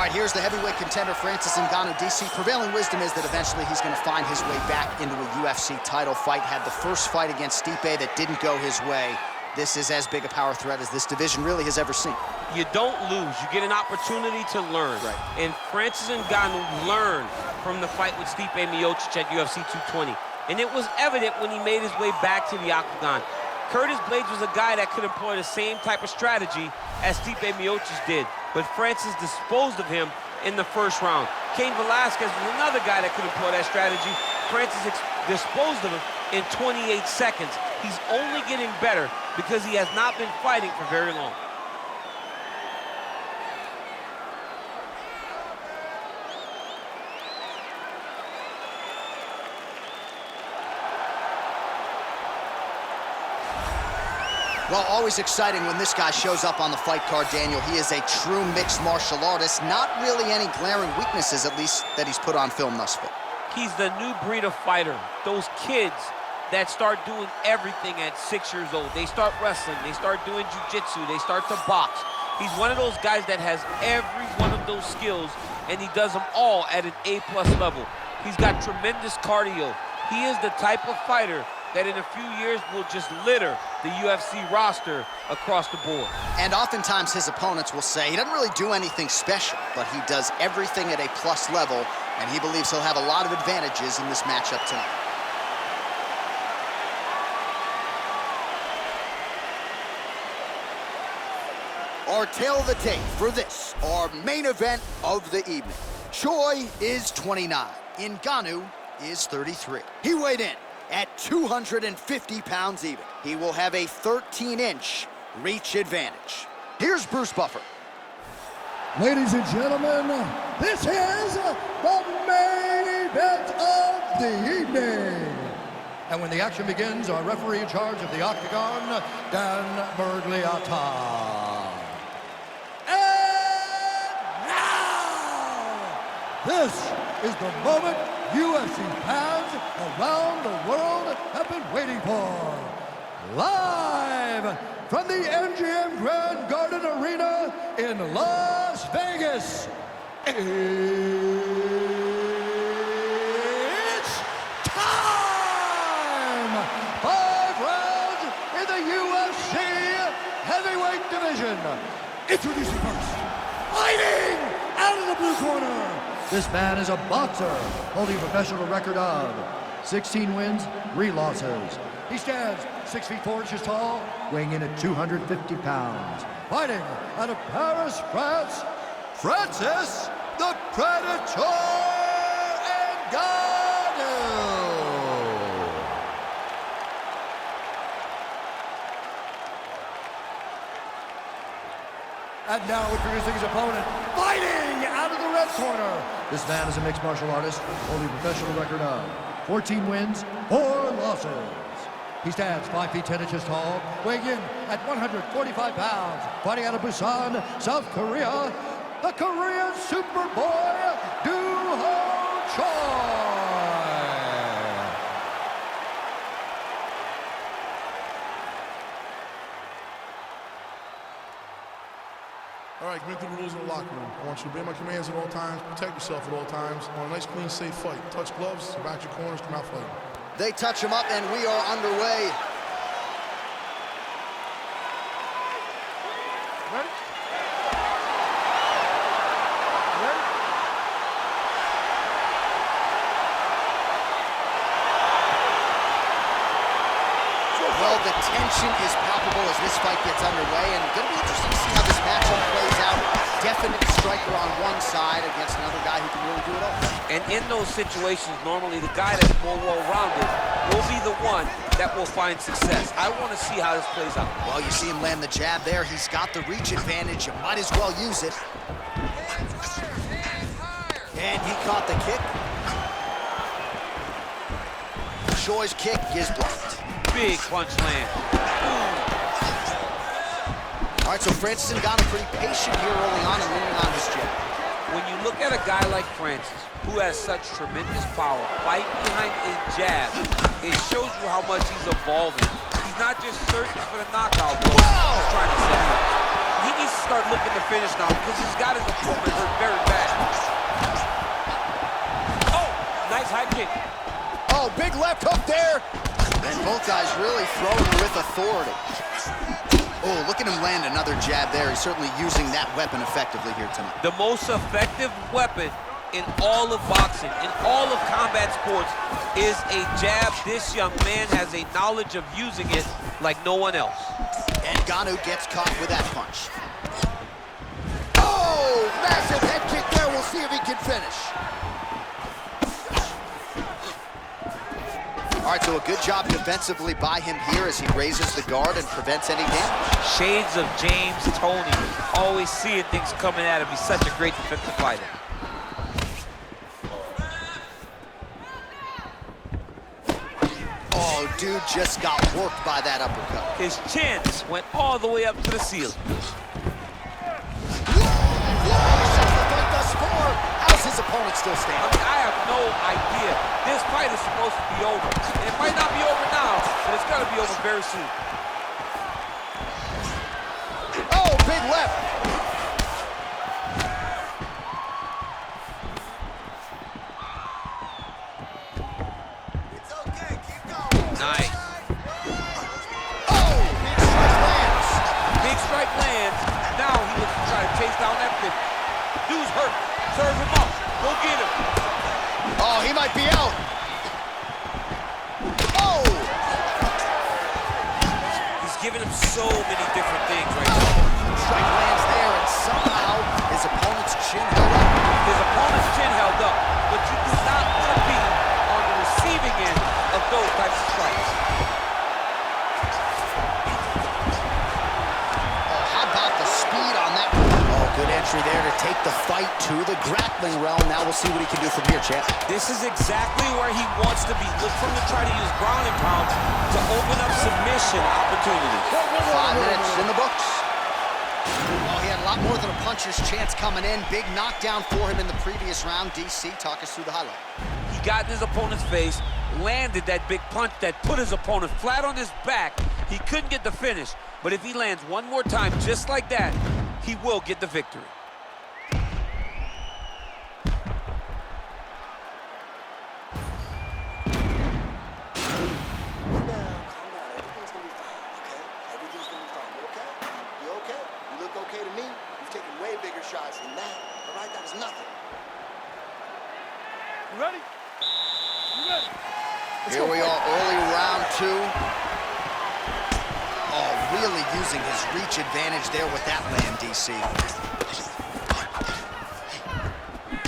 right, here's the heavyweight contender, Francis Ngannou, DC. Prevailing wisdom is that eventually he's going to find his way back into a UFC title fight. Had the first fight against Stipe that didn't go his way. This is as big a power threat as this division really has ever seen. You don't lose. You get an opportunity to learn. Right. And Francis Ngannou learned from the fight with Stipe Miocic at UFC 220. And it was evident when he made his way back to the octagon. Curtis Blaydes was a guy that could employ the same type of strategy as Stipe Miocic did, but Francis disposed of him in the first round. Cain Velasquez was another guy that could employ that strategy. Francis disposed of him in 28 seconds. He's only getting better because he has not been fighting for very long. Well, always exciting when this guy shows up on the fight card, Daniel. He is a true mixed martial artist. Not really any glaring weaknesses, at least, that he's put on film thus far. He's the new breed of fighter. Those kids that start doing everything at 6 years old. They start wrestling, they start doing jiu-jitsu, they start to box. He's one of those guys that has every one of those skills, and he does them all at an A+ level. He's got tremendous cardio. He is the type of fighter that in a few years will just litter the UFC roster across the board. And oftentimes his opponents will say he doesn't really do anything special, but he does everything at a plus level, and he believes he'll have a lot of advantages in this matchup tonight. Our tail of the tape for this, our main event of the evening. Choi is 29, Ngannou is 33. He weighed in at 250 pounds even. He will have a 13-inch reach advantage. Here's Bruce Buffer. Ladies and gentlemen, this is the main event of the evening. And when the action begins, our referee in charge of the octagon, Dan Bergliata. And now, this is the moment UFC fans around the world have been waiting for. Live from the MGM Grand Garden Arena in Las Vegas, it's time! 5 rounds in the UFC heavyweight division. Introducing first, fighting out of the blue corner. This man is a boxer holding a professional record of 16 wins, 3 losses. He stands 6 feet 4 inches tall, weighing in at 250 pounds. Fighting out of Paris, France, Francis the Predator Ngannou. And now introducing his opponent, fighting out of the red corner. This man is a mixed martial artist, holding a professional record of 14 wins, 4 losses. He stands 5 feet 10 inches tall, weighing in at 145 pounds, fighting out of Busan, South Korea, the Korean Superboy, Do-Ho Choi. All right, commit to the rules in the locker room. I want you to obey my commands at all times, protect yourself at all times. I want a nice, clean, safe fight. Touch gloves, back your corners, come out fighting. They touch him up, and we are underway. Ready? Well, the tension is palpable as this fight gets underway, and going to be interesting to see how this matchup plays out. Definite striker on one side against another guy who can really do it all. And in those situations, normally the guy that's more well-rounded will be the one that will find success. I want to see how this plays out. Well, you see him land the jab there. He's got the reach advantage. You might as well use it. And he caught the kick. Choi's kick is blocked. Big punch land. All right, so Francis Ngannou pretty patient here early on and leaning on his jab. When you look at a guy like Francis, who has such tremendous power, fight behind a jab, it shows you how much he's evolving. He's not just searching for the knockout blow, he's trying to set him up. he needs to start looking to finish now because he's got his opponent hurt very bad. Oh, nice high kick. Oh, big left hook there. And both guys really throwing with authority. Oh, look at him land another jab there. He's certainly using that weapon effectively here tonight. The most effective weapon in all of boxing, in all of combat sports, is a jab. This young man has a knowledge of using it like no one else. And Ngannou gets caught with that punch. Oh, massive head kick there. We'll see if he can finish. All right, so a good job defensively by him here as he raises the guard and prevents any damage. Shades of James Toney. Always seeing things coming at him. He's such a great defensive fighter. Oh, dude just got worked by that uppercut. His chins went all the way up to the ceiling. How's his opponent still standing? I have no idea. This fight is supposed to be over. And it might not be over now, but it's got to be over very soon. Oh, big left. It's okay, keep going. Nice. Oh, big strike lands. Big strike lands. Now he looks to try to chase down that 50. Dude's hurt. Serve him up. Go get him. Oh, he might be out. Oh! He's giving him so many different things right now. Strike lands there, and somehow his opponent's chin held up. His opponent's chin held up, but you do not want to be on the receiving end of those types of strikes. Oh, how about the speed on that? Oh, good entry there to take the fight to the grappling realm. Now we'll see what he can do from here, champ. This is exactly where he wants to be. Look for him to try to use ground and pound to open up submission opportunities. 5 minutes in the books. Oh, he had a lot more than a puncher's chance coming in. Big knockdown for him in the previous round. DC, talk us through the highlight. He got in his opponent's face, landed that big punch that put his opponent flat on his back. He couldn't get the finish, but if he lands one more time just like that, he will get the victory. Shots than that. All right, that is nothing. You ready? You ready? Here we are, early round 2. Oh, really using his reach advantage there with that land, DC.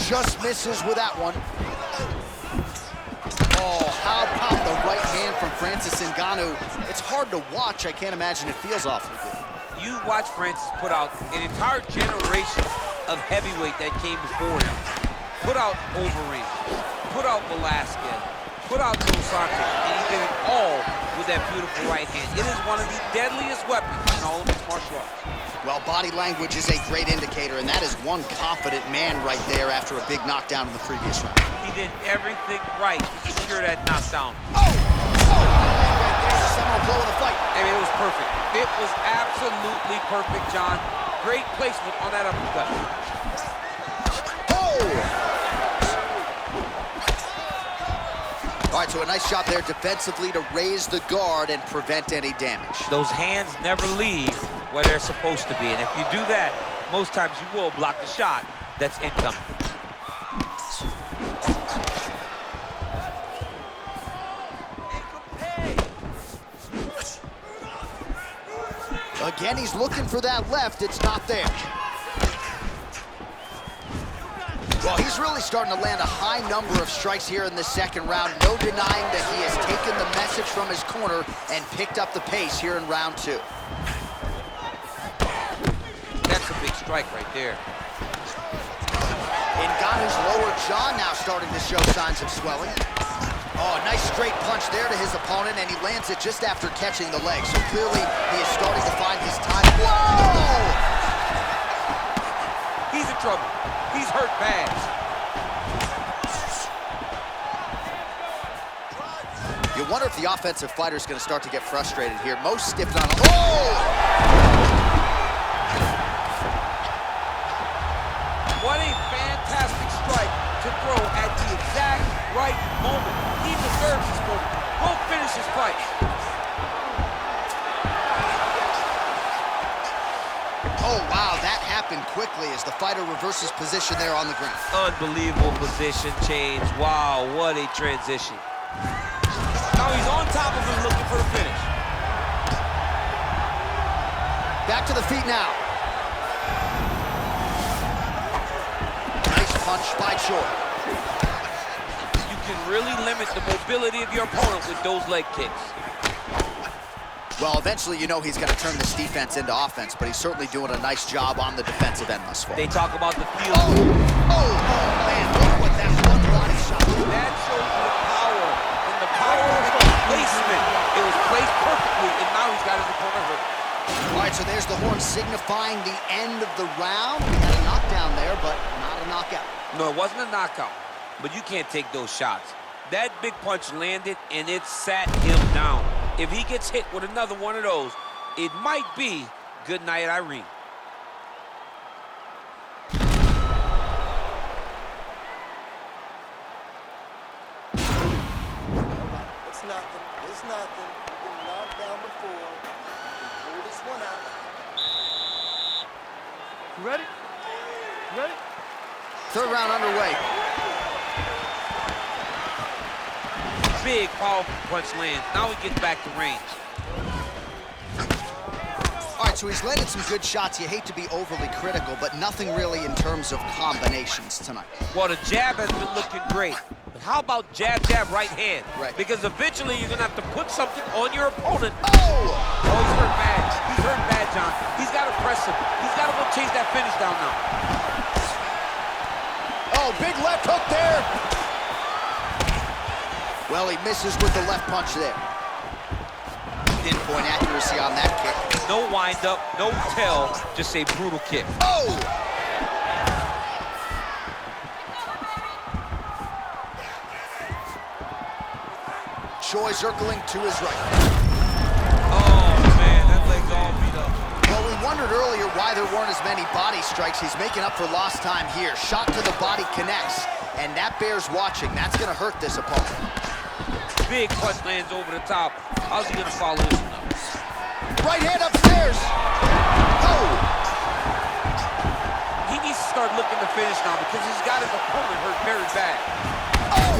Just misses with that one. Oh, how about the right hand from Francis Ngannou? It's hard to watch. I can't imagine it feels awfully good. You watch Francis put out an entire generation of heavyweight that came before him. Put out Overeem, put out Velasquez, put out Dos Santos, and he did it all with that beautiful right hand. It is one of the deadliest weapons in all of mixed martial arts. Well, body language is a great indicator, and that is one confident man right there after a big knockdown in the previous round. He did everything right to secure that knockdown. Oh! There's a seminal blow of the fight. I mean, it was perfect. It was absolutely perfect, John. Great placement on that uppercut. Oh! All right, so a nice shot there defensively to raise the guard and prevent any damage. Those hands never leave where they're supposed to be, and if you do that, most times you will block the shot that's incoming. Again, he's looking for that left. It's not there. Well, he's really starting to land a high number of strikes here in the second round. No denying that he has taken the message from his corner and picked up the pace here in round 2. That's a big strike right there. Ngannou's lower jaw now starting to show signs of swelling. Oh, nice straight punch there to his opponent, and he lands it just after catching the leg. So clearly, he is starting to find his time. Whoa! He's in trouble. He's hurt bad. You wonder if the offensive fighter is going to start to get frustrated here. Most stiffed on. Oh! finish this fight. Oh, wow, that happened quickly as the fighter reverses position there on the ground. Unbelievable position change. Wow, what a transition. Now he's on top of him looking for the finish. Back to the feet now. Nice punch by Choi. You can really limit the mobility of your opponent with those leg kicks. Well, eventually you know he's going to turn this defense into offense, but he's certainly doing a nice job on the defensive end thus far. They talk about the field. Oh, man, look what that one body shot. That shows you the power, and the power of the placement. It was placed perfectly, and now he's got his opponent hurt. All right, so there's the horn signifying the end of the round. We had a knockdown there, but not a knockout. No, it wasn't a knockout, but you can't take those shots. That big punch landed, and it sat him down. If he gets hit with another one of those, it might be good night, Irene. It's nothing. It's nothing. You've been knocked down before. Pull this one out. You ready? You ready? Third round underway. Big, powerful punch lands. Now he gets back to range. All right, so he's landed some good shots. You hate to be overly critical, but nothing really in terms of combinations tonight. Well, the jab has been looking great. But how about jab, jab, right hand? Right. Because eventually you're going to have to put something on your opponent. Oh! Oh, he's hurt bad. He's hurt bad, John. He's got to press him. He's got to go chase that finish down now. Oh, big left hook there. Well, he misses with the left punch there. Pinpoint accuracy on that kick. No wind up, no tell, just a brutal kick. Oh! Choi circling to his right. Oh, man, that leg's all beat up. Well, we wondered earlier why there weren't as many body strikes. He's making up for lost time here. Shot to the body connects, and that bears watching. That's going to hurt this opponent. Big punch lands over the top. How's he gonna follow this one up? Right hand upstairs. Oh! He needs to start looking to finish now because he's got his opponent hurt very bad. Oh!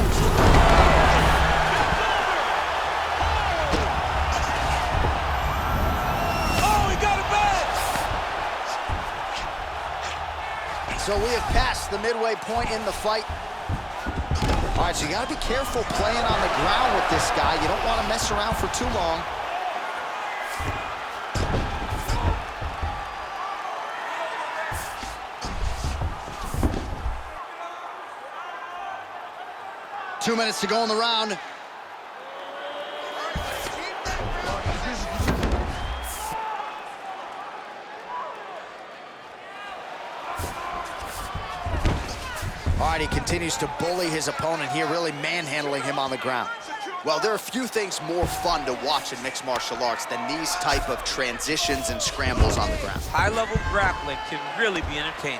Oh, he got it back! So we have passed the midway point in the fight. All right, so you got to be careful playing on the ground with this guy. You don't want to mess around for too long. Two minutes to go in the round. All right, he continues to bully his opponent here, really manhandling him on the ground. Well, there are few things more fun to watch in mixed martial arts than these type of transitions and scrambles on the ground. High-level grappling can really be entertaining.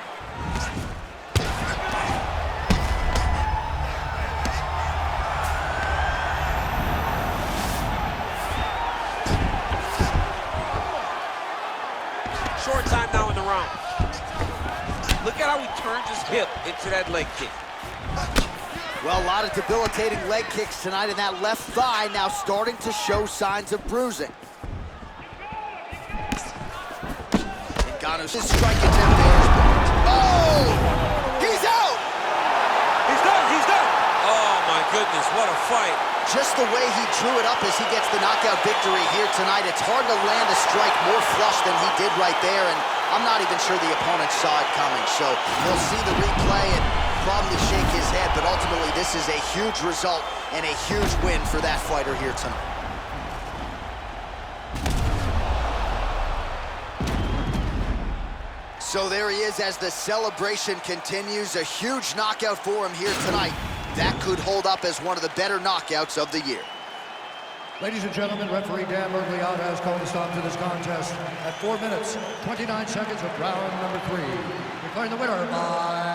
Short time now in the round. Look at how he turns his hip into that leg kick. Well, a lot of debilitating leg kicks tonight, and that left thigh now starting to show signs of bruising. Ngannou's strike attempt there. Oh! He's out! He's done, he's done! Oh my goodness, what a fight. Just the way he drew it up as he gets the knockout victory here tonight, it's hard to land a strike more flush than he did right there, and I'm not even sure the opponent saw it coming. So he'll see the replay and probably shake his head, but ultimately this is a huge result and a huge win for that fighter here tonight. So there he is as the celebration continues. A huge knockout for him here tonight. That could hold up as one of the better knockouts of the year. Ladies and gentlemen, referee Dan Mergliot has called a stop to this contest at 4 minutes, 29 seconds of round number 3. Declaring the winner by